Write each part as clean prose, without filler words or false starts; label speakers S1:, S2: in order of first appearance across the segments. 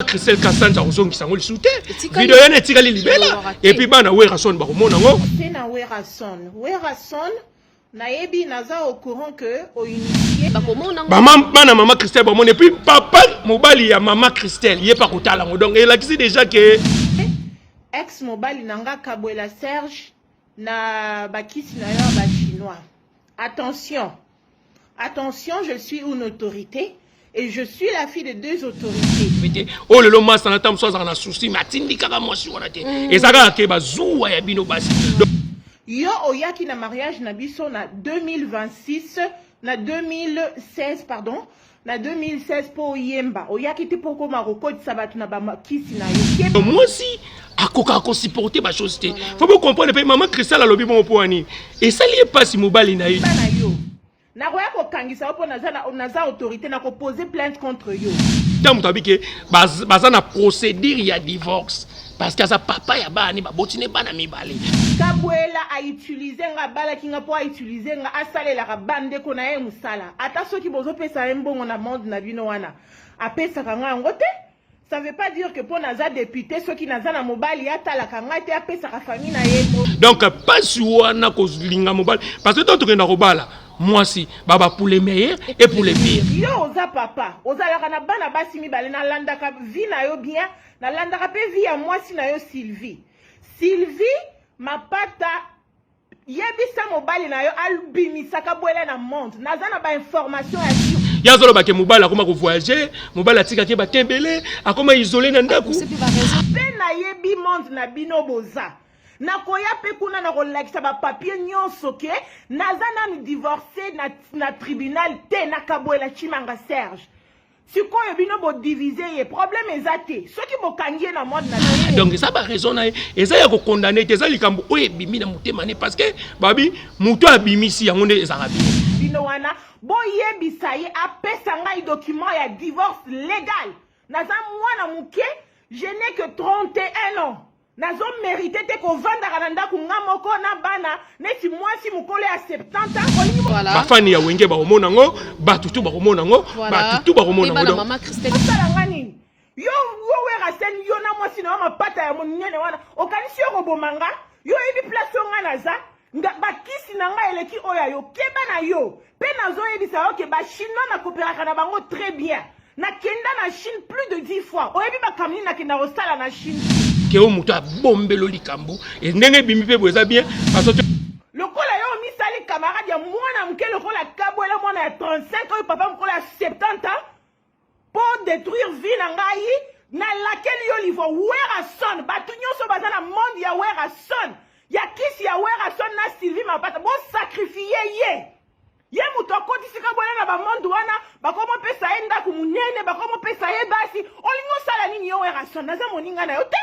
S1: Christelle Kassanja ozongi sango li soute video yana etikali libela et puis bana Werason ba komona ngo
S2: c'est na Werason na yebi naza au courant que au initié
S1: maman Christelle ba mona et puis papa mobali ya maman Christelle yé pa kotala ngo donc il a dit déjà que
S2: ex mobali nanga Kabwela Serge na bakisi na yo ba chinois. Attention, je suis une autorité. Et je suis la fille de deux autorités.
S1: Oh le loma ça n'attend pas na souci mais atindi kaka moi si on a été et ça ga ke bazuwa ya bino basi
S2: yo oyaki na mariage na biso na 2026 na 2016 pardon na 2016 po yemba oyaki te poko maroko tsabatu na ba kisi na yo
S1: moi aussi akoka ko supporter ba chose te faut bien comprendre pe maman Christelle a lobi bon poani et ça lié pas si mobali na yo
S2: na roya ko kangisa opo naza autorité na ko poser plainte contre yo.
S1: Tant que baza na procédure ya divorce parce que sa papa ya bani ba botine bana mibale.
S2: Kabwela a utilisé nga bala kinga po a utilisé nga asalela ka bande ko na ye musala. Ata soki bozo pesa mbongo na monde na bino wana. Apesa kanga ngote. Ça veut pas dire que pour naza député ceux qui naza na mobali atala kanga te apesa ka famille na ye.
S1: Donc pas suwana ko linga mobali parce que tant que na robala moi aussi, baba pour les meilleurs et pour les pires.
S2: Yo oza papa, oza la kana bana basi mi bale na landa ka vie na yo bien, na landa ka pe vie à moi si na yo Sylvie. Sylvie ma pata yebisa mobali na yo albimisa ka boela na monde. Naza na ba information ya sur.
S1: Ya zolo ba ke mobali akoma ko voyager, mobali atika ke ba tembele, akoma isolé na ndaku.
S2: Pe na yebi monde na bino boza. Nakoya pe kuna na kolakisa ba papier nyonso ke naza na mi divorcer na tribunal te na Kabwela Chimanga Serge. Sikoyo bino bo diviser ye problème ezate. Soki bo kangie na mode na.
S1: Donc ça ba raison na eza ya ko condamner te za likambo oye bimi na mutema ne parce que babi muto abimisi yango nde ezaka bien.
S2: Bino wana bo yebisa ye apesa ngai document ya divorce légal. Naza mwana muke, je n'ai que 31 ans. Nazo mérité te ko vanda kananda ku ngamoko na bana neti mwasi mukole ya 70 ans
S1: voilà bafani ya wenge ba komona ngo batutu ba komona ngo batutu ba komona ngo
S3: maman Christelle
S2: ngani yo Werason yo na mwasi na mapata ya monene wana okanisi yo kobomanga yo ebi place nga naza nga bakisi na nga eleki oya yo keba na yo pe nazo yebisa yo ke ba chinois na coopéraka na bango très bien na kenda na Chine plus de 10 fois oyebi ba kamini na kenda rostala na Chine
S1: que au muto a bombé likambo et ndenge bimi pe boza bien parce que
S2: lokola yo misali camarade ya mwana mke lokola Kabwela mwana ya 35 ans papa mkola ya 70 ans pour détruire vie na ngai na laquelle yo livo Werason batu nyonso baza na monde ya Werason ya kisi ya Werason na Sylvie mapata bo sacrifier ye muto akotisi Kabwela na ba monde wana bakomo pesa ye ndaku munene bakomo pesa ye basi olingo sala nini yo Werason naza moninga na yo te.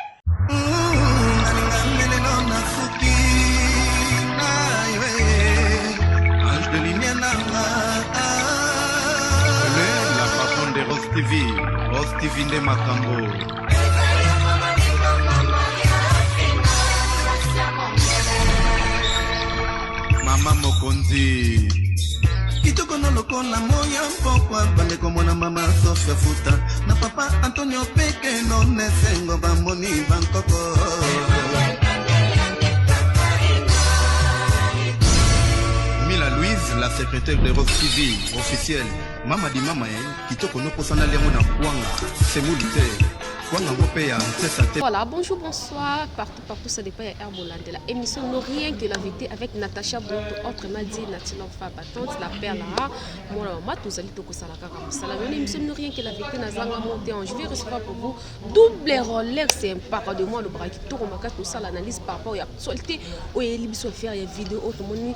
S4: La patronne de Rose TV de Makambo. Mama Mokonzi kitoko no lokola moya mpokwa bande komona mama Sofia Futa na papa Antonio Peke no nesengo bamboni bankoko Mila Louise la secrétaire de Rose TV officielle mama di mama kitoko no posana liamo na kwanga semulite.
S3: Voilà, bonjour, bonsoir, partout ça dépend Herboland de la émission Non Rien que la vérité avec Natacha Bonto, autrement dit Nathalie Fabatante, la perle rare, mon maman, tous allez toko salaka comme ça. La émission Non Rien que la vérité, Nazanga monté en je vais recevoir pour vous double Rolex, c'est un par de moi le bras qui tourne ma tout ça l'analyse par rapport à l'actualité où il y a faire une vidéo autrement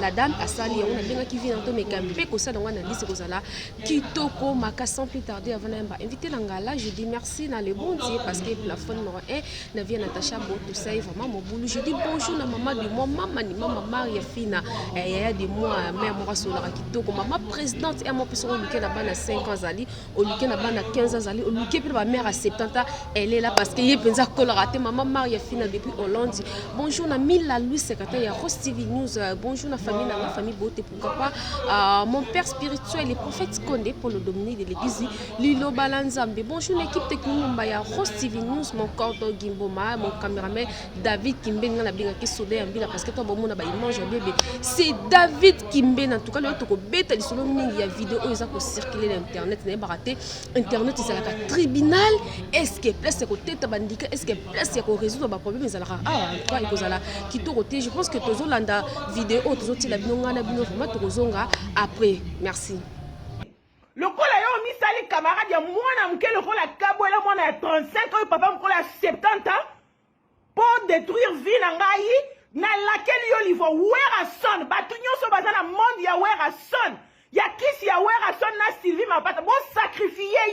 S3: la dame a sali on a bien qui vient dans mes campés que ça dans l'analyse que ça là qui toko maka sans plus tarder avant d'inviter l'angala je dis merci na le bon Dieu parce que la fois numéro 1 na via Natacha Boto ça est vraiment mon boulot. Je dis bonjour na maman de moi, maman ni maman Maria Fina. Il y a des mois mère moi sur la kitoko maman présidente et moi personne au week-end na 5 ans ali, au week-end na 15 ans ali, au week-end ma mère à 70 ans, elle est là parce que il pensa coloraté maman Maria Fina depuis Hollande. Bonjour na Mila Louis secrétaire ya Ross TV News. Bonjour na famille na famille Boté pourquoi pas mon père spirituel le prophète Condé pour le Dominique de l'église Lilo Balanzambe. Bonjour l'équipe technique ya Ross TV News, mon cordo Gimboma, mon caméraman David Kimbe na binga ki soda mbila parce que toi bon na ba image bébé. C'est David Kimbe en tout cas le toko beta li solo mingi ya vidéo eza ko circuler l'internet na baraté internet c'est la tribunal est-ce que place ko teta bandika est-ce que place ko résoudre ba problème ezala ah en tout cas ikozala kitoko te je pense que tozo landa vidéo tozo tila binonga na bino vraiment tokozonga après merci.
S2: Lokola yo misali camarade ya mwana mke lokola kabwela mwana ya 35 ans papa mkola ya 70 ans pour détruire vie na ngai na laquelle yo livo wera son batu nyonso baza na monde ya wera son ya kisi ya wera son na Sylvie Mapata bo sacrifier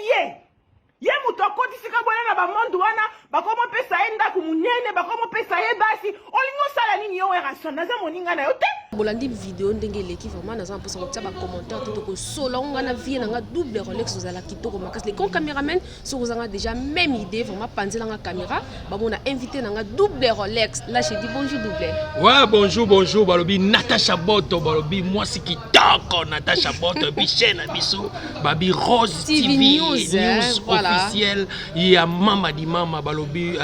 S2: ye muto akotisi kabwela na ba monde wana bakomo pesa ye ndako munene bakomo pesa ye basi olingo sala nini yo wera son naza moninga na yo te
S3: bolandi vidéo ndenge leki vraiment naza mposa kotia ba commentaire tout ko solo ngana vie na nga double Rolex ozala kitoko makasi les con cameraman so kozanga déjà même idée vraiment panzela nga caméra ba mona invité na nga double Rolex là je dis bonjour double
S1: ouais bonjour balobi Natacha Boto balobi moi c'est kitoko Natacha Boto bichaine biso babi Rose TV News voilà. Officiel il y a mama di mama balobi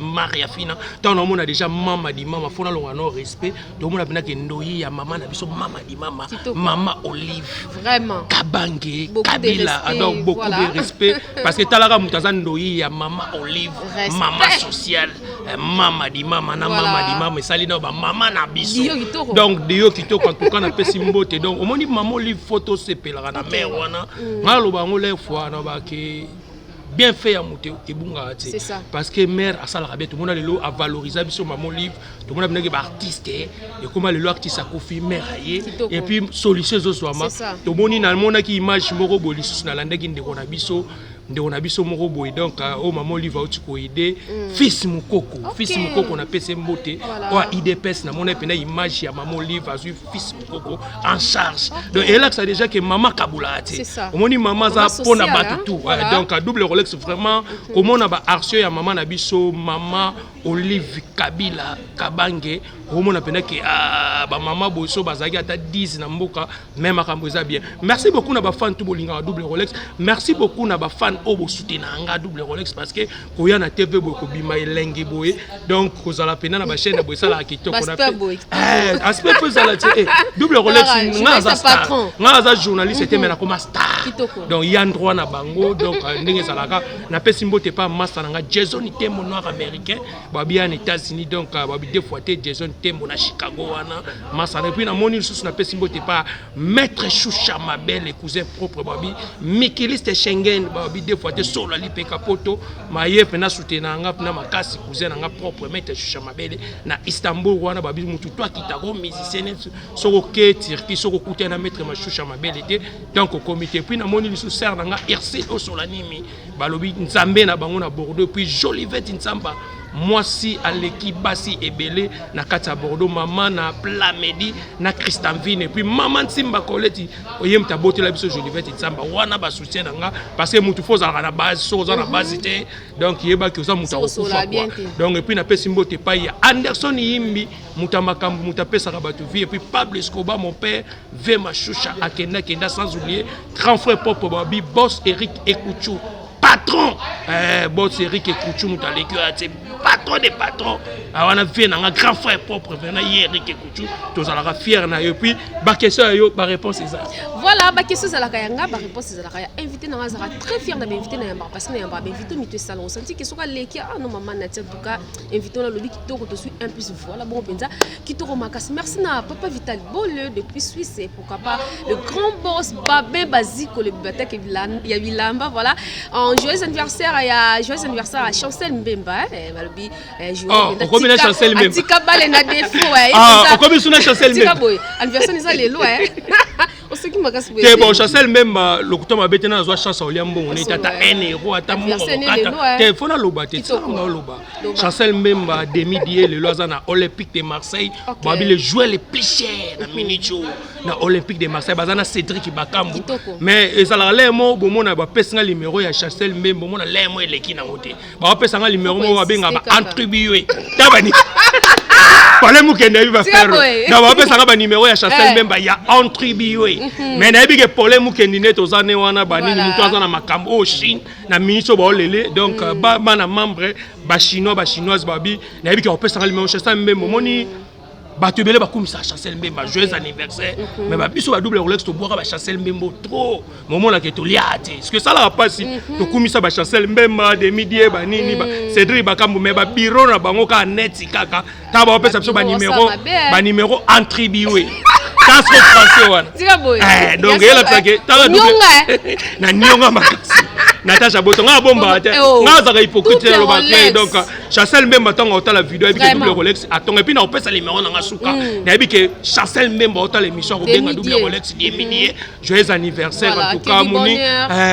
S1: Maria Fina tant on a déjà mama di mama fona longa no respect donc on a bien que il y a maman na biso mama di mama mama Olive
S3: vraiment
S1: Kabange Kabila donc beaucoup voilà. De respect parce que talara mutaza ndoi ya mama Olive respect. Mama sociale mama di mama na voilà. Mama di mama sali na ba mama na biso donc dio kitoko en tout cas na pesi mbote donc omoni mama Olive photo sepelaka na mère wana ngalo ba ngole fois na ba ke bien fait à monter et bunga c'est ça parce que mère à ça la rabia tout le monde a le lot à valoriser biso maman livre tout le monde a bien artiste et comment le artiste a confié mère et puis solution zo soama tout le monde na monde qui image moko bolisus na landa ki ndeko na biso moko boy donc au maman livre au tiko aider fils mukoko na pese mbote ou IDPS na mona pena image ya maman livre a fils mukoko en charge donc et là ça déjà que maman kabula ati au moni maman za pona batu tout donc à double Rolex vraiment comment on a ba arcio ya maman na biso maman Olive Kabila Kabange au mona pena que ba maman boso bazaki ata 10 na mboka même akamboza bien merci beaucoup na ba fan tout bolinga double Rolex merci beaucoup na ba fan obo soutenir anga double Rolex parce que koya na TV boy ko bima elengi boy donc kozala pena na ba chaîne boy sala kitoko na aspect peu sala double Rolex nga za journaliste était mais na comme star donc il y a un droit na bango donc ndenge salaka na pesi mbote pas master nga Jason Tembo noir américain ba bien aux États-Unis donc ba deux fois Jason Tembo na Chicago wana master et puis na moni sous na pesi mbote pas maître Choucha Mabel et cousin propre babi Mikiliste Schengen babi deux fois solo ali pe kapoto maye pena soutenir nga na makasi cousin nga propre maître Choucha Mabel na Istanbul wana babi mutu toi kitako musicien soko ke Turquie soko kuta na maître Choucha Mabel était donc au comité puis na moni sous serre nga RC au solanimi balobi nzambe na bango na Bordeaux puis Jolivette Nzamba moi si à l'équipe basi ebele na kati Bordeaux maman na Plamedi na Christanville et puis maman Simba Koleti oyem ta bote la biso Jolivette Nzamba wana ba soutien nga parce que mutu faut na base so na base te donc yeba ki oza mutu okufa donc et puis na pesi mbote pa ya Anderson Yimbi mutamakambu mutapesa ka batu vie et puis Pablo Escobar mon père Vema Choucha akenda sans oublier grand frère Popo Babi boss Eric Ekouchou patron boss Eric Ekouchou mutaleki ate patron des patrons on a vu un grand frère propre venant hier Eric Ekouchou tous à la fier na et puis ba question yo ba réponse ça
S3: voilà ba question ça la kayanga ba réponse ça la kaya invité na ngazara très fier d'avoir invité na yamba parce que na yamba invité mito salon on senti que soka leki ah non maman na en tout cas invité na lobi kitoko to suis un plus voilà bon penza kitoko makas merci na papa Vital Boleux depuis Suisse et pourquoi pas le grand boss Babin Basiko le bibliothèque ya Bilamba voilà en joyeux anniversaire à Chancel Mbemba
S1: combien de chancel même
S3: tika bale na défaut
S1: combien de chancel même
S3: anniversaire les lois on se qui m'a cassé.
S1: T'es bon, Chassel même le couteau m'a bêté dans la chance au liambo. On est à 1 euro à ta mort. T'es faut na loba t'es ça on a loba. Chassel même demi-dié le loisana Olympique de Marseille. Babi les joueurs les plus chers na minicho na Olympique de Marseille. Bazana Cédric Bakambu. Mais ça la les mots bon mona ba pesa numéro ya Chassel même bon mona les mots les qui na moté. Ba pesa numéro mo ba benga ba attribuer. Tabani. Parlez moi qui va faire. Non, on peut savoir numéro ya Chassel même il y a attribué. Mais na bi que problème moi qui net aux années wana bani ni toi na makambo au Chine na ministre ba lele donc ba na membre ba chinois ba chinoise babi na bi que on peut savoir numéro Chassel même moni ba te belé ba comme ça Chassel même joyeux anniversaire mais ba biso ba double Rolex to boire ba Chassel même trop moment là que to liate est-ce que ça la pas si to comme ça ba Chassel même de midi ba nini ba Cédric Bakambu mais ba bureau na bango ka net kaka ta ba pesa biso ba numéro attribué ça c'est français wana donc elle a fait ta double na nyonga makasi Natacha Boto nga bomba te nga za hypocrite le baké donc Chassel même attend autant la vidéo et puis double Rolex attend et puis na opesa les numéros na suka na bi que Chassel même autant l'émission bien double Rolex des milliers joyeux anniversaire en tout cas moni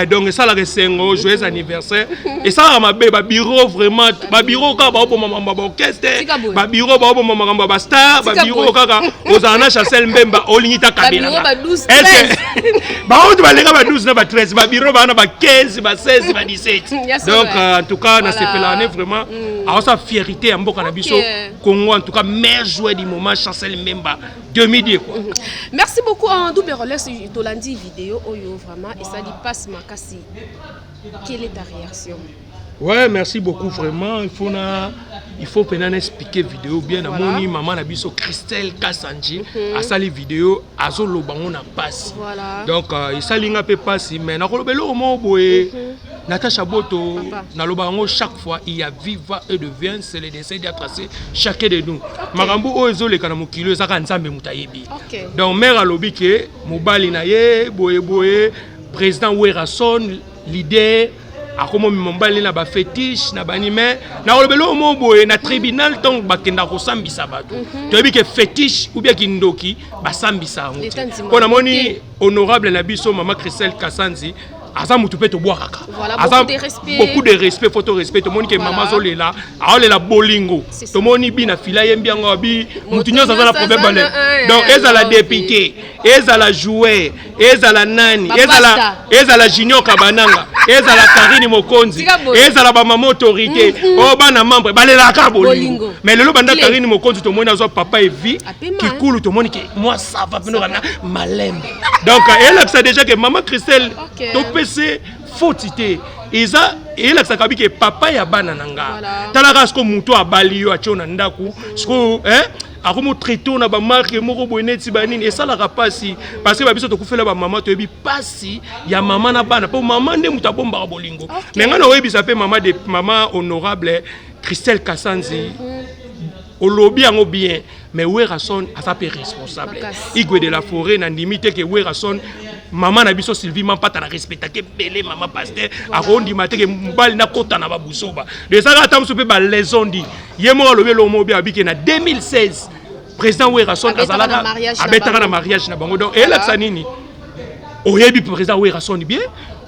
S1: donc ça la resengo joyeux anniversaire et ça ma ba bureau vraiment ba bureau ka ba maman ba orchestre ba bureau ba maman ba star ba bureau kaka ozana Chassel même ba olingita kabela est-ce ba on va les ba 12 na ba 13 ba bureau ba na ba 15 ba 16 ba 17 donc en tout cas na c'est l'année vraiment à sa fierté en boka na biso Congo en tout cas meilleur joueur du moment Chassel Mbemba 2010 quoi.
S3: Merci beaucoup en double Rolex Tolandi vidéo oyo vraiment et ça dit passe makasi. Quelle est ta réaction?
S1: Ouais, merci beaucoup vraiment. Il faut peut-être expliquer vidéo bien. Moni maman na biso Christelle Kassanji a sali vidéo azo lobango na passe. Donc il sali nga pe passe mais na kolobelo mo boye Natacha Boto na lobango chaque fois il y a viva et de vient c'est le dessin de tracer chacun de nous. Marambo o ezole kana mokilo ezaka nzambe mutayebi. Donc mère alobi ke mobali na ye boye président Werason leader a comme mobali na ba fétiche na banime na olobelo mo boye na tribunal donc bakenda ko sambisa bato to yebi ke fétiche ou bien kindoki ba sambisa ngo ko na moni honorable na biso mama Christelle Kassanzi asa mutu pe to boire kaka beaucoup de respect photo respect to moni ke mama zolela aolela bolingo to moni bi na fila yembi yango bi mutu nyoza za na problème balé donc ezala député ezala joueur ezala nani ezala junior kabananga ezala Karine Mokonzi ezala ba mama autorité o bana membre balela ka bolingo mais lelo banda Karine Mokonzi to moni azo papa et vie qui coule to moni ke moi ça va venir na malembe donc elle a déjà que maman Christelle to c'est fautité et ça et là ça kabi que papa ya bana nanga talaka sko muto abali yo achona ndaku sko akomo traité na ba marque moko boneti banini et ça la rapasi parce que ba biso to kufela ba maman to yebi pasi ya maman na bana po maman nde muta bomba bolingo mais ngana oyebi ça fait maman honorable Christelle Kassanzi au lobby en bien mais Werason a sa responsable Igwe de la Forêt na limite que Werason maman na biso Sylvie man pas ta respecter que belé maman pasteur a rondi maté que mbali na kota na babusoba de ça atam sope ba leson di yemo lobe lo mo bi abike na 2016 président Werason azalaka abetaka na mariage na bango donc ela tsanini oyebi président Werason bien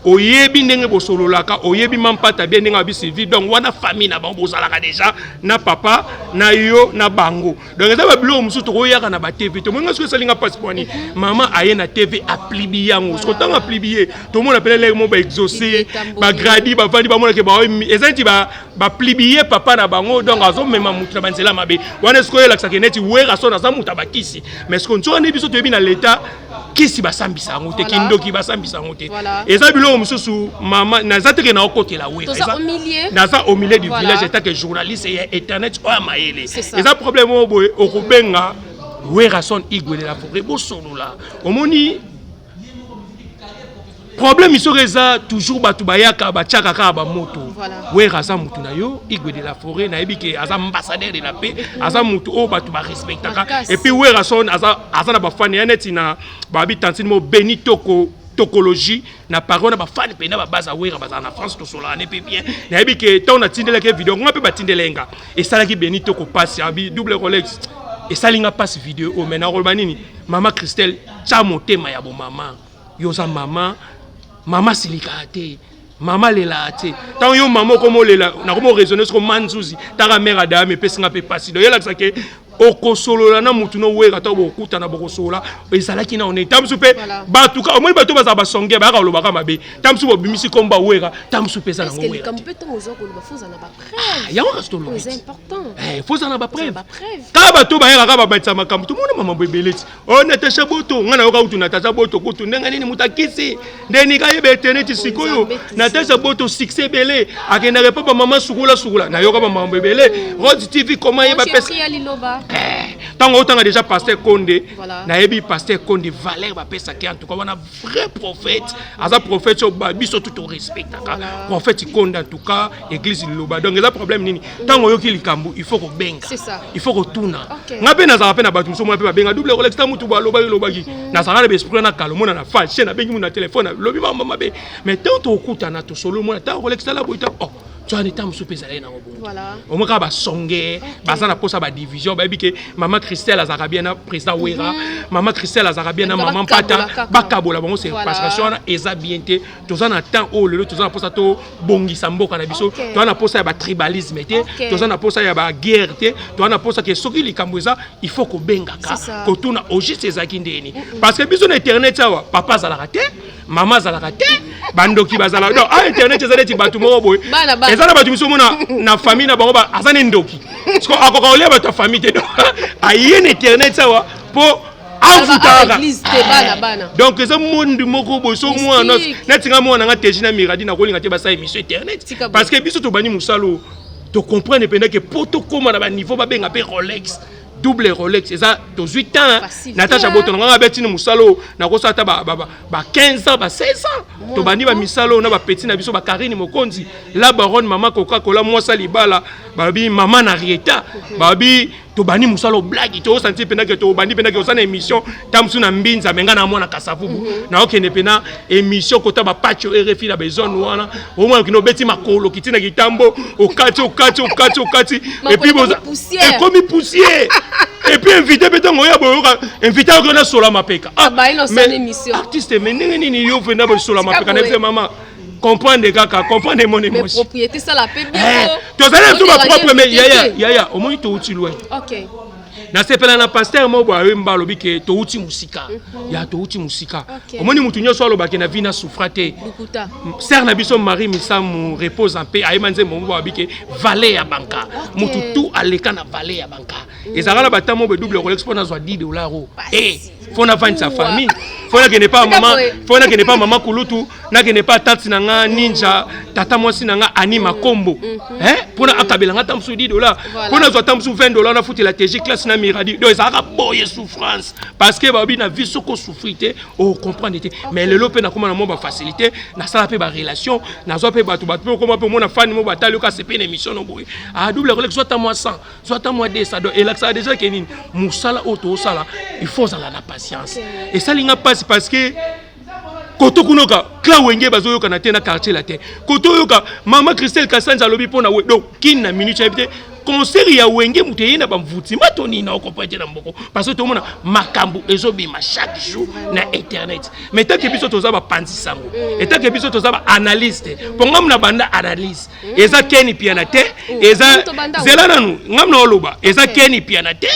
S1: oyebi ndenge bosololaka oyebi mampata bien ndenge abi Sylvie donc wana famille na bango bozalaka déjà na papa na yo na bango donc ça va bilo musu to oyaka na ba TV to monga so salinga passeport ni maman aye na TV aplibi yango so tanga aplibi to mona pelele mo ba exaucer ba gradi ba vandi ba mona ke ba ezanti ba plibier papa na bango donc azo mema mutu na banzela mabe wana sko yela ka keneti Werason aza mutu abakisi mais ce qu'on so ne biso to yebi na l'état kisi basambisa ngote kindoki basambisa ngote eza bilo mususu mama nazate ke na okotela we naza au milieu du village état que journaliste et internet o amaele eza problème o boye okubenga Werason Igwe de la Forêt bo solola omoni problème isoreza toujours batu bayaka bachaka ka ba moto Werason mutu na yo Igwe de la Forêt na ebike aza ambassadeur de la paix aza mutu o batu ba respectaka et puis Werason aza na ba fan yaneti na ba habitantine mo Benito tokologie na parole na ba fan pe na ba base Wera baza na France to sola ne pe bien na ebike tant na tindela ke vidéo ngapa ba tindelenga et salaki Benito ko passe abi double Rolex et salinga passe vidéo o mena romanini mama Christelle tcha motema ya bo mama yoza mama silikate mama lela te tant yo mama comme lela na comme raisonner sur manzuzi ta mère adame pe singa pe pasi do yela que okosolola na mutu no wera ta bokuta na bokosola ezalaki na on est tamsu pe batuka omoni bato baza basonge ba kaloba ka mabe tamsu bobimisi komba wera tamsu pe za na wera
S3: comme peut on zo ko ba foza na ba preuve
S1: ya on restolo
S3: c'est important
S1: foza na ba preuve ka bato ba yera ka ba batsa makambo tout monde mama bebeleti on Natasha Boto ngana yoka utu Natasha Boto kutu ndenga nini mutakisi ndeni ka yebe internet sikoyo Natasha Boto succès belé akenda repa ba mama sukula na yoka ba mama bebele Rod TV comment yeba pesa tango tanga déjà pasteur Konde na yebi pasteur Konde valeur ba pesa ki en tout cas wana vrai prophète asa prophète so ba biso tout au respect prophète Konde en tout cas église loba donc le problème nini tango yoki likambu il faut ko benga il faut ko tuna ngabe na za pe na batu so mo pe ba benga double Rolex ta mutu ba loba ki na za na be esprit na kalomo na fâché na bengi mu na téléphone lobi ba mama be mais tant to okuta na to solo mo na ta Rolex ta la boita oh tu as des temps soupesale na ngobongo voilà au moins ba songe baza na posa ba division ba bike maman Christelle Azarabiana président Wera maman Christelle Azarabiana maman Pata bakabola bango c'est parce que on eza bienté toza na temps oh lelo toza na posa to bongisa mboka na biso toza na posa ya ba tribalisme te toza na posa ya ba guerre te toza na posa ke soki likambo eza il faut ko benga ka ko tuna oji sezaki ndeni parce que biso na internet awa papa za la raté maman za la raté bandoki bazala donc a internet ezali ti batu moko boy ezala batu miso mona na famille na bango ba azane ndoki parce que akoka olia batu famille te donc ayen internet sawa po avutaka donc eza monde moko boy so moi netinga moi na tejina miradi na kolinga te basa émission internet parce que biso to bani musalo to comprendre pendant que poto koma na ba niveau ba benga pe Rolex double Rolex eza 18 ans Natasha Boto nga betini musalo na ko sata ba 15 ans ba 16 ans to bani ba misalo na ba petit na biso ba Karine Mokonzi la baronne maman Coca-Cola moi salibala ba bi maman na Rieta ba bi to bani musalo blague to senti pena que to bani pena que osana émission tamsu na mbinza menga na mona kasavubu na okene pena émission kota ba patcho RFI na bezone wana au moins kino beti makolo kitina kitambo okati et puis et comme poussière et puis invité peut-être ngoya boyoka invité ko na sola mapeka
S3: mais
S1: artiste mais nini yo vena ba sola mapeka na fait maman comprendre kaka comprendre mon émotion
S3: mais propriété ça la paix bien
S1: tu as tout ma propre mais yaya au moins to uti loin
S3: OK
S1: na sepela na pasteur mo bwa mbalo bike to uti musika ya to uti musika omoni mutu nyoso alobaki na vina souffrate ser na biso Marie Misamu repose en paix aymanze mo bwa bike valet ya banka mutu tout aleka na valet ya banka ezala batamo be double Rolex pona zwa $10 faut na vendre sa famille faut na que ne pas maman faut na que ne pas maman kulutu na que ne pas tati na nga ninja tata mwasi na nga anima kombo pour na akabela nga tamsu $10 pour na zwa tamsu $20 na futi la TG classe na miradi donc ça a boye souffrance parce que babi na vie soko souffrité oh comprendre mais le lope na comment na mo ba facilité na sala pe ba relation na zo pe batu comment pe mo na fan mo batali ka c'est une émission no boy a double Rolex soit à moi 100 soit à moi 2 ça doit et là ça déjà que ni musala auto sala il faut ça la patience et ça linga passe parce que koto kunoka kla wenge bazo yoka na tena quartier la terre koto yoka maman Christelle Kassanza lobi pona we donc kin na minute habité concert ya wenge muteye na bamvuti matoni na okopete na mboko parce que tout monde makambu ezobima chaque jour na internet mais tant que biso toza ba panzi sango et tant que biso toza ba analyste pour ngam na banda analyse eza keni piana te eza zela nanu ngam na oloba eza keni piana te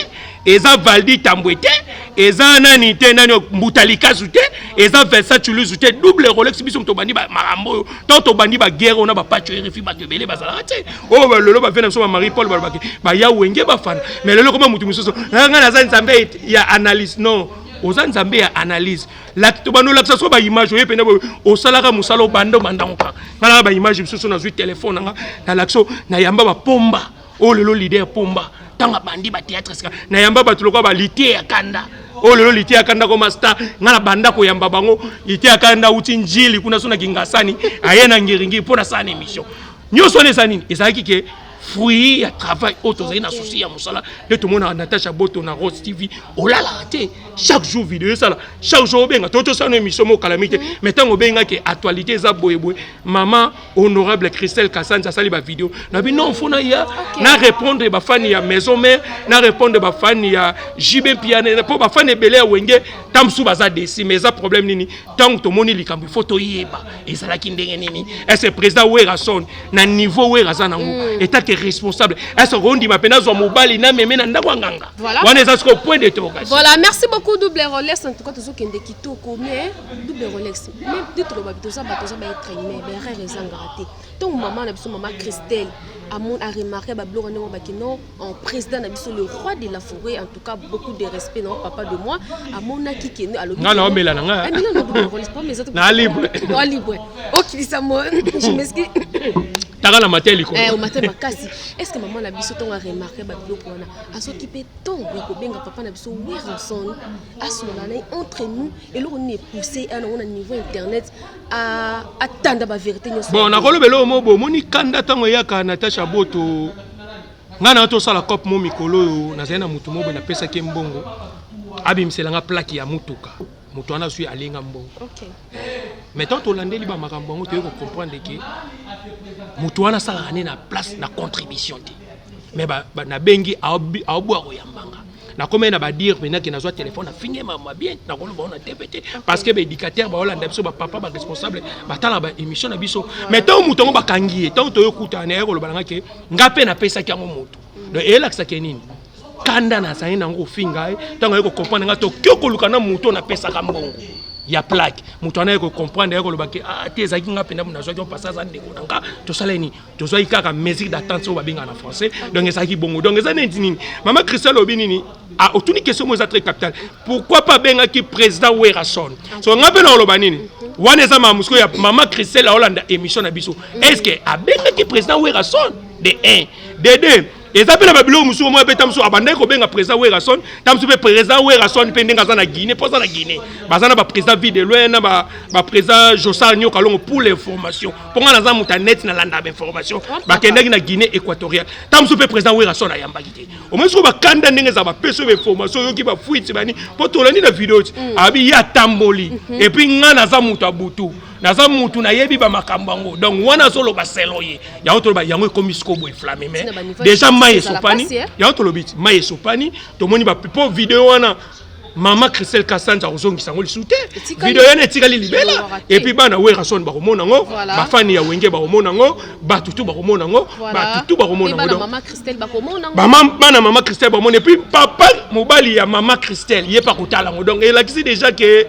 S1: eza Valdi Tambwete eza nani te nani Mbutalika zute eza Versace Toulouse zute double Rolex biso to bandi ba marambo to bandi ba guerre on a ba patcho RFI ba tebele ba zala te oh ba lelo ba vena so Marie Paul ba ba ya wenge ba fan mais lelo comme mutu mususu nga na za nzambe ya analyse non oza nzambe ya analyse la to bano la so ba image oye pena o salaka musalo bando mandangoka ngala ba image mususu na zui téléphone nga na lakso na yamba ba pomba oh lelo leader pomba tanga bandi ba théâtre na yamba ba tuloko ba lité ya kanda oh lelo lité ya kanda ko master ngala banda ko yamba bango lité ya kanda uti njili kuna sona kingasani ayena ngiringi pona sana émission nyoso ne sanini ezaki ke fruit ya travail auto zali na souci ya musala de tout monde Natasha Boto na Rose TV olala raté chaque jour vidéo ça là chaque jour benga toto ça no émission mo calamité mais tant benga que actualité za boyeboy maman honorable Christelle Kassanza sali ba vidéo na bi non fona ya na répondre ba fan ya maison mère na répondre ba fan ya JB Piane pour ba fan belé wenge tamsu baza desi mais ça problème nini tant to moni likambi photo yeba ezala kindenge nini est-ce président Werason na niveau Weraza nango état que responsable est-ce rondi mapena zo mobali na meme na ndako nganga wana ça c'est point d'interrogation.
S3: Voilà, merci beaucoup double Rolex en tout cas tout kende kitoko mais double Rolex même titre ba bitoza ba être aimé ba rare ezangaraté donc maman na biso maman Christelle a remarqué non en président le roi de la forêt en tout cas beaucoup de respect non papa de moi à mon aki qui à l'hôpital non mais là non libre ok ça moi je m'excuse
S1: Tara la matin liko.
S3: Au matin makasi. Est-ce que maman na biso ton a remarqué ba biloko wana a s'occuper ton ya ko benga papa na biso Werason à ce moment entre nous et là on est poussé à un niveau internet à attendre ba vérité.
S1: Bon na kolobelo mo bo moni kanda tango yaka Natasha Boto. Ngana to sala cop mo mikolo na zena mutu mo na pesa ke mbongo. Abimselanga plaque ya mutuka. Mutu ana sui alinga mbongo. OK. Mais tant to landeli ba makambo ngo to comprendre que mutu wana sala na place na contribution te. Mais na bengi aobwa ko yambanga. Na comme na ba dire maintenant que na zo téléphone na finge mama bien na ko ba on a TPT parce que ba éducateur ba olanda biso ba papa ba responsable ba tala ba émission na biso. Mais tant mutu ngo ba kangi tant to yokuta na ko lobanga ke ngape na pesa ki ngo mutu. Donc et là que ça kenini. Kanda na saina ngo finga tango yeko comprendre nga to kyoko lukana mutu na pesa ka mbongo. Ya plaque mutu ana yeko comprendre yeko lobaki te ezaki nga penda muna zo passage za ndeko nanga to saleni to zo ikaka mesure d'attente so babinga na français donc ezaki bongo donc eza nini maman Christelle Obinini a otuni question mo za très capital pourquoi pas benga ki président Werason so nga pe na loba nini wana eza mamusko ya maman Christelle a Hollande émission na biso est-ce que a benga ki président Werason de 1 de 2 et ça peut babilo musu mo beta musu abandai ko benga président Werason tamsu pe président Werason pe ndenga za na Guinée poza na Guinée bazana ba président vide loin ba président Josa Nyoka longo pour l'information pour nga za muta net na landa information ba kendaki na Guinée équatoriale tamsu pe président Werason ayamba kité au moins ko ba kanda ndenga za ba peso information yo ki ba fuite bani po to landi na vidéo abi ya tamboli et puis nga na za muta butu naza mutu na yebi ba makambango donc wana solo ba seloye ya auto ba yango komisko boy flamme mais déjà maye sopani ya auto lobiti maye sopani to moni ba po vidéo wana maman Christelle Kassanza ozongi sango lisute vidéo yana etikali libela et puis bana Werason ba komona ngo ba fani ya wenge ba komona ngo ba tutu ba komona ngo ba tutu ba komona ngo
S3: maman Christelle ba komona ngo
S1: bana maman Christelle ba komona et puis papa mobali ya maman Christelle ye pa kotala ngo donc elle a dit déjà que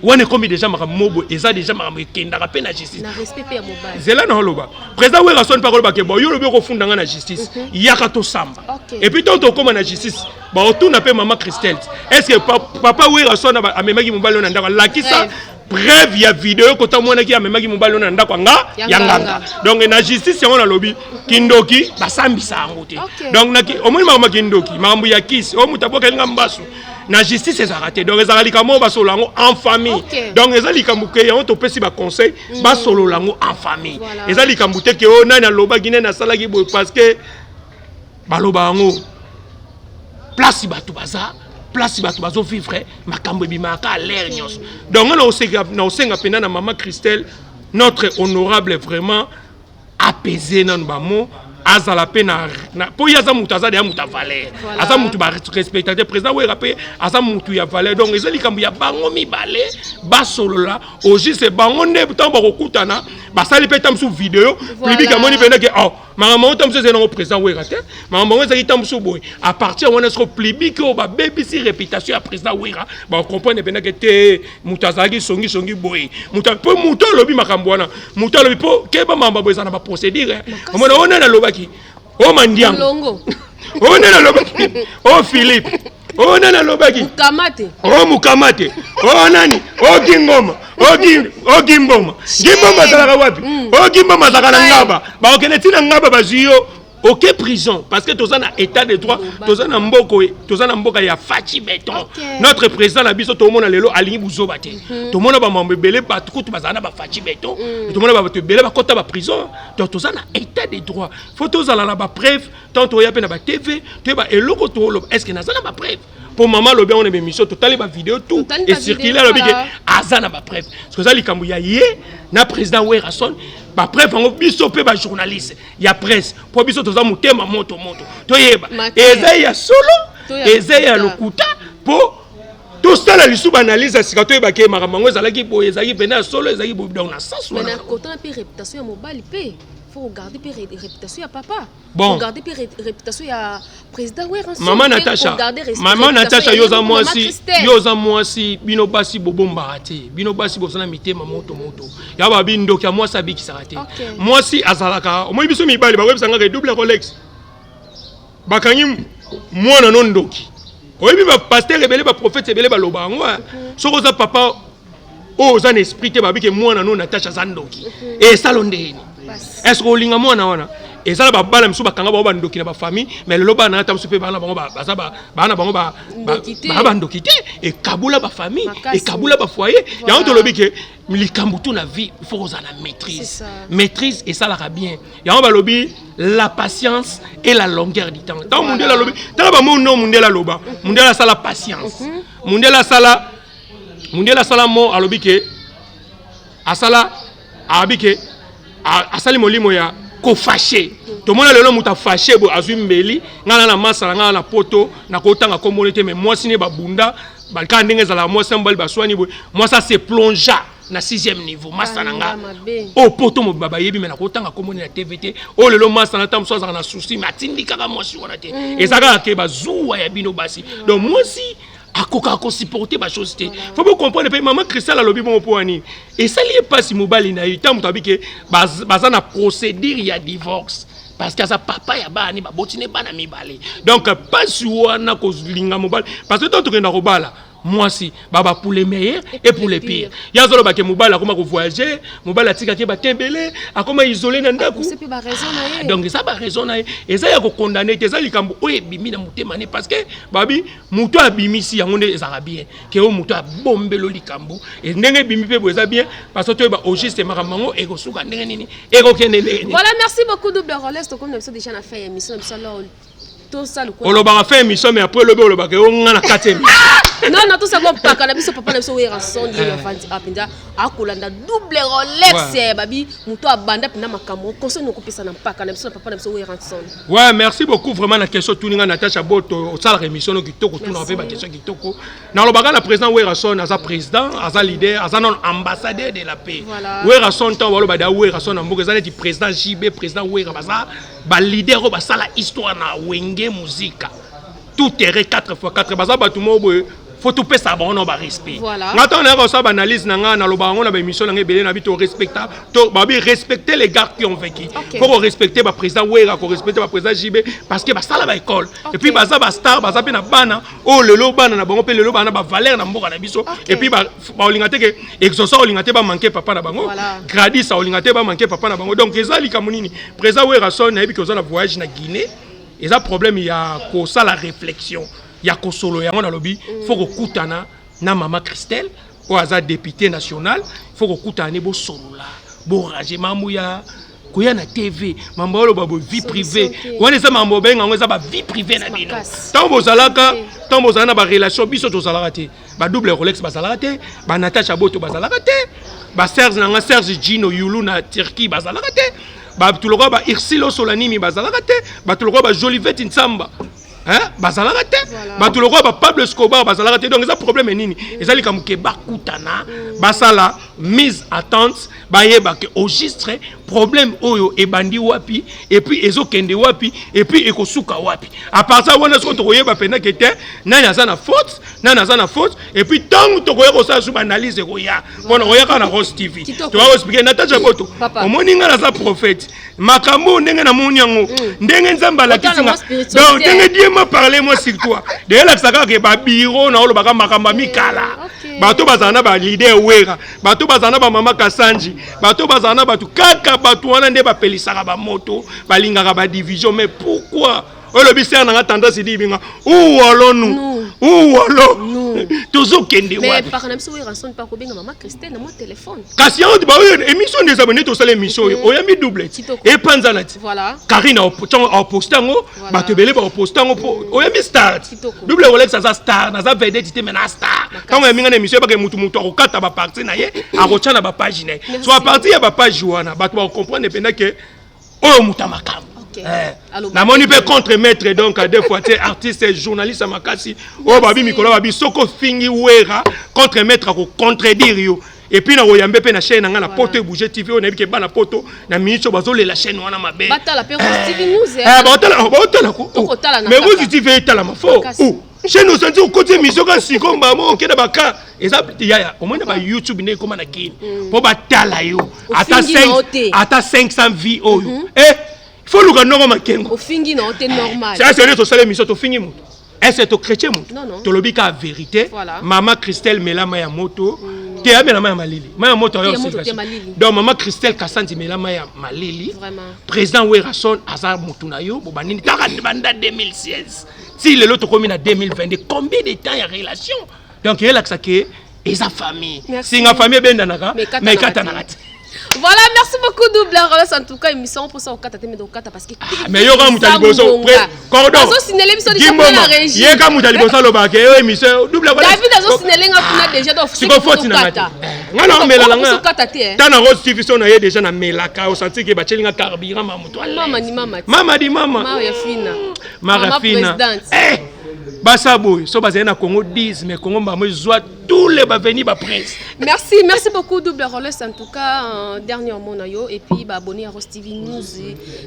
S1: on est comme déjà mamobo et ça déjà mamobo kenda rapé na justice
S3: na respect ya mobile
S1: zela na holoba président Werason pa koloba ke bo yo lobi ko funda na justice yaka to samba et puis tonto comme na justice ba otuna pe maman Christelle est-ce que papa Werason amemaki mobile na ndako lakisa bref ya vidéo ko ta mona ki amemaki mobile na ndako nga yanganga donc na justice yango na lobi kindoki basambisa ngo te donc na au moins maman kindoki mambo ya kisi o mutaboka nga mbaso na justice est arrêté donc les alikamo ba solo lango en famille donc les alikambuke ya on to pesi ba conseil ba solo lango en famille les alikambute ke o nani aloba gine na sala ki bo parce que baloba ngo place batu bazo vivre makambo bimaka l'air nyos donc on osenga pena na maman Christelle notre honorable vraiment apaisé nan bamo azala pena po yaza mutu azala ya mutu valeur aza mutu ba respecter président we rapé aza mutu ya valeur donc ezali kambu ya bango mibale ba solola au juste bango ne tambo kokutana ba sali pe tamsu vidéo public amoni pena ke oh maman tamsu c'est non président we raté maman ezali tamsu boy à partir on est sur public o ba BBC réputation ya président we ra ba comprendre pena ke te mutu azali songi boy mutu po mutu lobi makambo wana mutu lobi po ke ba mamba boy sana ba procédure on a loba oh Mandiang oh nana lobaki oh Philippe oh nana lobaki Mukamate oh nani oh Gingoma oh Gimboma zalaka wapi oh Gimboma zalaka na ngaba ba okene tina ngaba baziyo Ok prison parce que tous en a état de droit, tous en a mboka ya fachi béton. Notre président la biso tout le monde a lelo alingi buzo baté. Tout le monde ba mambelé ba tout bazana ba fachi béton. Tout le monde ba te belé ba kota ba prison. Donc tous en a état de droit. Faut tous ala ba preuve, tant to ya pe na ba TV, tu ba eloko to lo est-ce que na zana ba preuve. Pour maman le bien on émission total ba vidéo tout et circuler le biké azana ba preuve. Parce que ça likambu ya yé na président Werason ba preuve ngo biso pe ba journaliste ya presse pour biso toza mutema moto toyeba eza ya solo eza ya lokuta pour tout ça la lisu banalise sika toyeba ke maramango ezalaki bo ezaki pena solo ezaki bo dans na sens
S3: mais na côté pe réputation ya mobile pe faut regarder pe réputation ya papa
S1: bon
S3: regarder pe réputation ya président Werason
S1: maman Natacha yoza mwasi bino basi bobomba te bino basi bosana mitema moto ya ba bindo kya mwasi abiki sarate mwasi azalaka moi biso mibali ba websanga ke double Rolex bakangi mwana nondoki oyebi ba pasteur ebele ba prophète ebele ba loba ngo soko za papa o za esprit te babike mwana no Natacha zandoki et salondeni est-ce que olinga mwana wana ezala babala misu bakanga ba bandoki na ba famille mais le loba na tamusu pe bana bango bana bango ba bandoki te et kabula ba famille et kabula ba foyer ya on to lobike likambu tout na vie il faut oza na maîtrise et ça la bien ya on ba lobi la patience et la longueur du temps tant mondela lobi tant ba mon nom mondela loba mondela ça la patience mondela sala mo alobike asala abike asali molimo ya ko fâché to mona lelo muta fâché bo azwi mbeli ngana na masala ngana na poto na ko tanga ko monete mais moi sine ba bunda ba ka ndenge za la moi sembali ba swani bo moi ça se plongea na 6e niveau masana nga o poto mo baba yebi mais na ko tanga ko monete na TVT o lelo masana tam so za na souci matindika ka moi si wana te ezaka ke ba zuwa ya bino basi donc moi si akoka supporter ba chose te faut pas comprendre pe maman Christelle a lobby bon pour ani et ça lié pas si mobile na yuta mutabi ke baza na procédure ya divorce parce que ça papa ya bani ba botine bana mibale donc pas suwana ko linga mobile parce que tant que na robala moi si baba pour les meilleurs et pour les pires ya zolo ba ke mobile akoma ko voyager mobile atika ke ba tembele akoma isolé na ndaku
S3: c'est pas raison na
S1: donc ça ba raison na et ça ya ko condamner te ça likambo oye bimi na mutema ne parce que babi muto abimisi yango nde ezaka bien ke o muto abombelo likambo et ndenge bimi pe bo eza bien parce que to ba au juste maramango e ko suka ndenge nini e ko kende ndenge
S3: voilà merci beaucoup double Rolex comme nous déjà na fait émission nous sommes tout ça le
S1: quoi on va faire émission mais après le be on va que on na 4e
S3: non tout ça bon pas kana biso papa na biso Werason ndi afandi apinda akolanda double Rolex babi muto abanda pina makambo koso no kopesa na paka na biso papa na biso Werason
S1: ouais merci beaucoup vraiment la question tuninga Natacha Boto au sala émission no kitoko tuna fait ba question kitoko na lo baga na président Werason aza président aza leader aza non ambassadeur de la paix Werason tant walo ba da Werason na mboka zane ti président JB président Werason ba leader ba sala histoire na wenge musique tout terrain 4x4 baza batu mo faut tout payer ça bon on va respect maintenant on a ça analyse nanga na loba on a ba émission nanga belé na bito respectable to ba bi respecter les gars qui ont vécu faut respecter ba président Wera ko respecter ba président JB parce que ba sala ba école et puis baza ba star baza pe na bana oh lelo bana na bango pe lelo bana ba valeur na mboka na biso et puis ba olingate ke exosa olingate ba manquer papa na bango gradis olingate ba manquer papa na bango donc ezali kamunini président Werason na ebi ko za na voyage na Guinée et ça problème il y a ko ça la réflexion il y a ko solo ya ngona lobby faut ko kutana na maman Christelle o aza député national faut ko kutana bo solo la bo rager mamuya ko ya na TV mambo lo babo vie privée wana ça mambo benga ngo za ba vie privée na bino tant bozalaka tant bozana ba relation biso to zalaka te ba double Rolex ba zalaka te ba Natacha Boto ba zalaka te ba Serge na Serge Gino Yulu na Turquie ba zalaka te ba tuloko ba Irsilo Solanimi ba zalaka te ba tuloko ba Jolivette Nsamba hein bazalaka te batuloko ba Pablo Escobar bazalaka te donc ça problème nini ezali kamuke bakutana basala mise attente bayeba ke registre problème oyo ebandi wapi et puis ezokende wapi et puis ekosuka wapi à part ça wana so to koyeba pena ke te nani azana faute et puis tant to koyeba ça sous analyse koya bona koyaka na Rose TV tu vas expliquer Natacha Boto omoninga na za prophète makambo ndenge na munyango ndenge nzamba la kisinga donc ndenge Dieu m'a parlé moi sur toi de la saka ke ba biro na olo baka makamba mikala bato bazana ba leader wera bato bazana ba mama Kasanji bato bazana bato kaka bato wana nde bapelisaka ba moto balingaka ba division mais pourquoi le bistère n'a tendance à dire où allons-nous? Où allons-nous? Toujours Kendi.
S3: Mais par exemple, si vous avez pas combien maman Christelle dans mon téléphone.
S1: Kasi on dit émission des abonnés tout ça l'émission. On a mis doublé. Et Panzanati.
S3: Voilà.
S1: Karina au postango, Batebele au postango. On a mis start. Double Rolex ça star, na za vedette tu maintenant star. Quand on a mis une émission parce que mutu mutu au kata ba parti na ye, a rocha na ba page na. Soit parti ya ba page wana, ba tu comprendre pendant que oh mutamakam. Na moni pe contre maître donc à deux fois artiste et journaliste makasi o babi mikolo babi soko fingi wera contre maître ko contredire yo et puis na oyambe pe na chaîne nga na poto bouger TV on a ke ba na poto na minute bazo la chaîne wana mabe
S3: batala pe TV news
S1: batala ko mais vous TV tala mafo chez nous senti au côté mission quand si comme ba mo ke da baka exemple ya au moins ba YouTube ne comme na kin po batala yo ata 500 vues il faut le gagner ma kengo.
S3: Au fingi non, c'est normal.
S1: C'est un autre mission, tu finis mon. Est-ce que tu chrétien mon?
S3: Non non.
S1: Tu le dis qu'à vérité.
S3: Voilà.
S1: Maman Christelle mela maya moto. Tu as mela maya malili. Maya moto yo aussi. Donc maman Christelle Kassanti mela maya malili.
S3: Vraiment.
S1: Président Werason Azar Mutunayo, bobanini banda 2016. Si le lot commis en 2022, combien de temps il y a relation? Donc il y a là que ça qui est sa famille. Si la famille ben danaka, mais katanarati.
S3: Voilà, merci beaucoup Double Rolex en tout cas émission pour ça au kata mais donc kata parce que
S1: mais yo ka mutali boso cordon
S3: azo signaler émission de la régie
S1: ye ka mutali boso lo ba ke émission Double Rolex
S3: David azo signaler nga kuna déjà do
S1: si ko foti na kata ngana mela nga tana Rose TV so na ye déjà na melaka au senti ke ba chelinga carburant ma mutu
S3: mama ni mama
S1: mama
S3: ya fina
S1: mama fina Basabo, so basé na Congo 10 mais Congo ba moi joie tous les ba venir ba prince.
S3: Merci beaucoup Double Rolex en tout cas dernièrement na yo et puis ba abonné à Rose TV News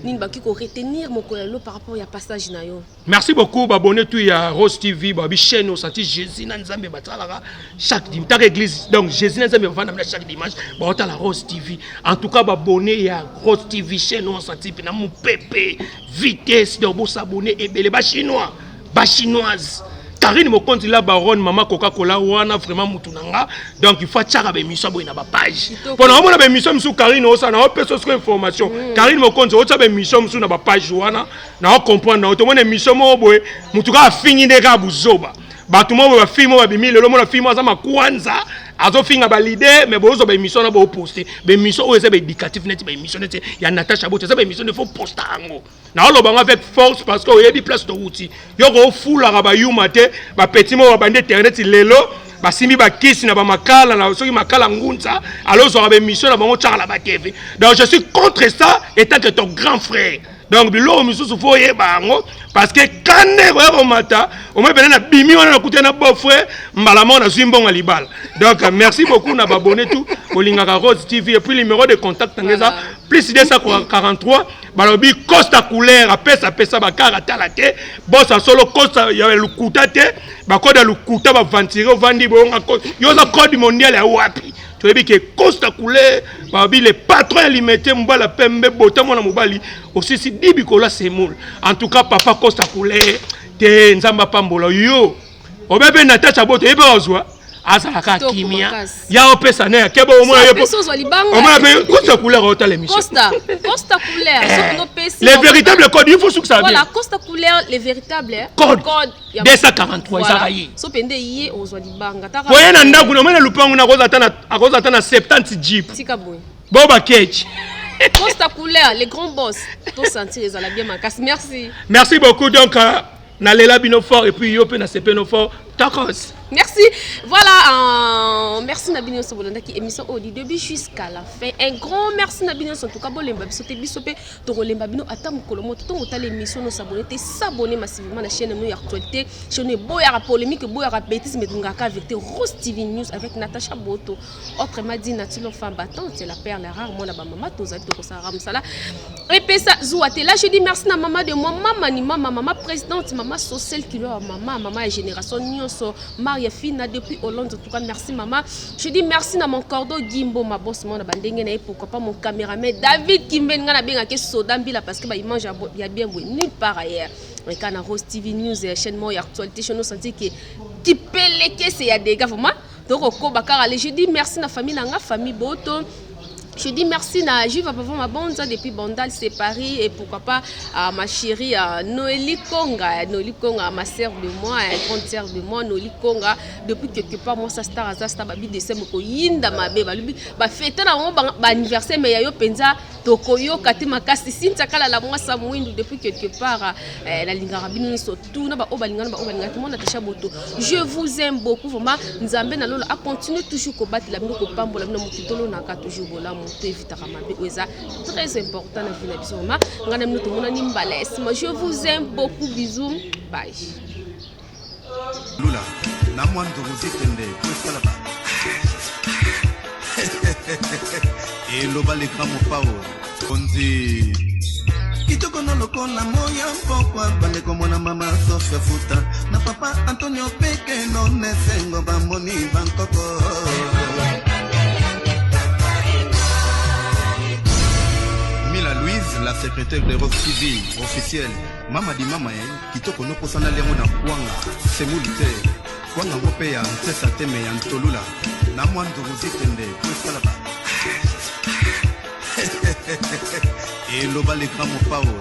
S3: ni ba ki ko retenir mon kolelo par rapport ya passage na yo.
S1: Merci beaucoup ba abonné tout ya Rose TV ba bi chaîne au senti Jésus na Nzambe batalaka chaque dimanche ta église donc Jésus na Nzambe va na chaque dimanche ba ota la Rose TV en tout cas ba abonné ya Rose TV chaîne au senti na mon pépé vitesse de bo s'abonner et belé ba chinois ba chinoise Karine Mokonzi la baronne maman Coca-Cola wana vraiment mutunanga donc il faut tchaka be mission boy na ba page pendant on a be mission sous Karine osa na peso sur information Karine Mokonzi o tcha be mission sous na ba page wana na comprendre na to mona mission mo boy mutuka fini de ka buzoba batu mo ba film ba bimi lelo mo na film za makwanza azo finga ba leader mais bozo ba émission na bo poster be mission o eza be éducatif net ba émission net ya Natasha Boto eza ba émission de faut poster ango na lo bango avec force parce que o yebi place de route yo ko fula ba yuma te ba petit mo ba bande internet lelo ba simi ba kisi na ba makala na soki makala ngunza alors zo ba émission na bango tchaka la ba TV donc je suis contre ça étant que ton grand frère donc bilo misusu faut yebango parce que kande ko mata o me benana bimi wana kuté na beau frère mbala mo na zimbonga libala donc merci beaucoup na abonné tout olingaka Rose TV et puis le numéro de contact ngeza plus 243 balobi Costa couleur pesa ba karata la te bossa solo Costa ya lukuta te ba code lukuta ba ventire vandi bonga yo za code mondial ya wapi tu veux que Costa couleur babi les patrons limité mbala pembe botamo na mobali aussi si dibikola semoul en tout cas papa Costa couleur te nzamba pambola yo obebe Natasha Boto ebe ozwa azalaka kimia ya opesa na kebo o mona yepo o mona be Costa couleur o tala émission
S3: Costa couleur so no pesi
S1: les véritables codes il faut que ça
S3: voilà Costa couleur les véritables
S1: code 243 ezalayi
S3: so pende yé ozwa libanga ta
S1: boye na ndaku na mona lupangu na akoza tana 70 jeep
S3: tika boy
S1: boba ketch
S3: Costa couleur les grands boss to sentir ezala bien makas merci
S1: beaucoup donc na lela bino fort et puis yo pe na sepe no fort tacos.
S3: Merci. Voilà, merci Nabino Sobolanda qui émission au début jusqu'à la fin. Un grand merci Nabino en tout cas bon lemba biso te biso pe to lemba bino atam kolomo to ta l'émission no s'abonner massivement à la chaîne no actualité, chaîne boya polémique boya bêtise mais ngaka avec Rose TV News avec Natasha Boto. Autrement dit Natilo femme battante, c'est la perle rare moi la maman to za to ça ramsala. Et puis ça zouate là je dis merci na maman de moi maman présidente maman sociale qui leur maman génération nyonso Maria Fina depuis Hollande. En tout cas, merci maman. Je dis merci à mon cordeau Gimbo, ma boss, mon abandonné, pourquoi pas mon caméraman David Kimben, n'a bien que Sodambila parce que il mange il y a bien nulle part ailleurs. Et quand on Rose TV News et chaîne moi actualité, je nous senti qui pèle que c'est y a des gars vraiment. Je dis merci à la famille, à la famille Boto. Je dis merci à Juve Papa Mabonza depuis Bandal, c'est Paris, et pourquoi pas à ma chérie Noélie Konga, ma sœur de moi, grande sœur de moi, Noélie Konga. Depuis quelque part, moi, ça star babi décembre, yinda ma bébé, bah fêter na mon anniversaire, mais yayo penza tokoyo katima kasi sinta kala la moi sa mwindu depuis quelque part la lingarabini surtout na ba obalingana ba obalingana tout Natasha Boto. Je vous aime beaucoup vraiment. Nzambe na lolo a continuer toujours ko battre la bino ko pambola bino mutitolo na ka toujours bola moto évitera mabe oza très important na vie na biso mama ngana mino to mona ni mbales. Je vous aime beaucoup, bisous, bye.
S4: Lula na mwando rozitende kwesala ba et lobale kamo pao konzi kitoko no lokola moya mpokwa bande komona mama Sofia Futa na papa Antonio Peke no nesengo bamboni bankoko Mila Louise, la secrétaire de Rock TV officielle mama di mama kitoko no posana lengo na kwanga semulite kwanga ngope ya ntesa teme ya ntolula na mwando rozitende kwesala ba et lobale kamo pao